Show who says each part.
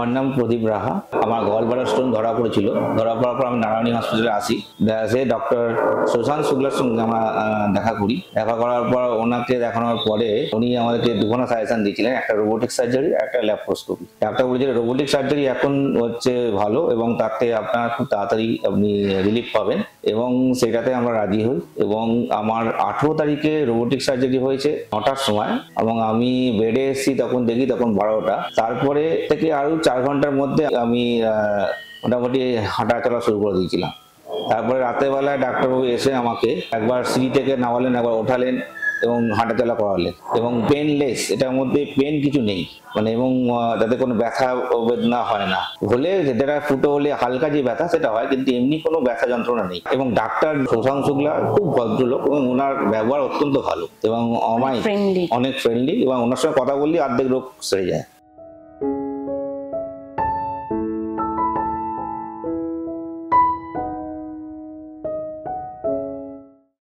Speaker 1: আমার নাম প্রদীপ রাহা। আমার গলব্লাডার স্টোন ধরা পড়েছিল। ধরা পড়ার পর আমি নারায়ণী হসপিটালে আসি। সে ডক্টর সুশান্ত শুক্লার সঙ্গে আমরা দেখা করি। দেখা করার পর ওনাকে দেখানোর পরে উনি আমাদেরকে দুখানা সাজেশন দিয়েছিলেন, একটা রোবোটিক সার্জারি, একটা ল্যাপ্রোস্কোপি। ডাক্তার বলেছিলেন রোবোটিক সার্জারি এখন হচ্ছে ভালো এবং তাতে আপনার খুব তাড়াতাড়ি আপনি রিলিফ পাবেন, এবং সেটাতে আমরা রাজি হই। এবং আমার 18 তারিখে রোবোটিক সার্জারি হয়েছে 9টার সময়, এবং আমি বেডে এসেছি তখন দেখি তখন 12টা। তারপরে থেকে আরো 4 ঘন্টার মধ্যে আমি মোটামুটি হাঁটা চলা শুরু করে দিয়েছিলাম। তারপরে রাতের বেলায় ডাক্তারবাবু এসে আমাকে একবার সিঁড়ি থেকে নামালেন, একবার ওঠালেন এবং হাঁটাচলা করালেন, এবং পেনলেস, এটার মধ্যে পেন কিছু নেই, মানে এবং তাতে কোনো ব্যথা বেদনা হয় না। হলে যেটা ফুটো হলে হালকা যে ব্যথা সেটা হয়, কিন্তু এমনি কোনো ব্যথা যন্ত্রণা নেই। এবং ডাক্তার সুশান্ত শুক্লা খুব ভদ্রলোক এবং ওনার ব্যবহার অত্যন্ত ভালো এবং অনেক ফ্রেন্ডলি, এবং ওনার সঙ্গে কথা বললে অর্ধেক রোগ সেরে যায়।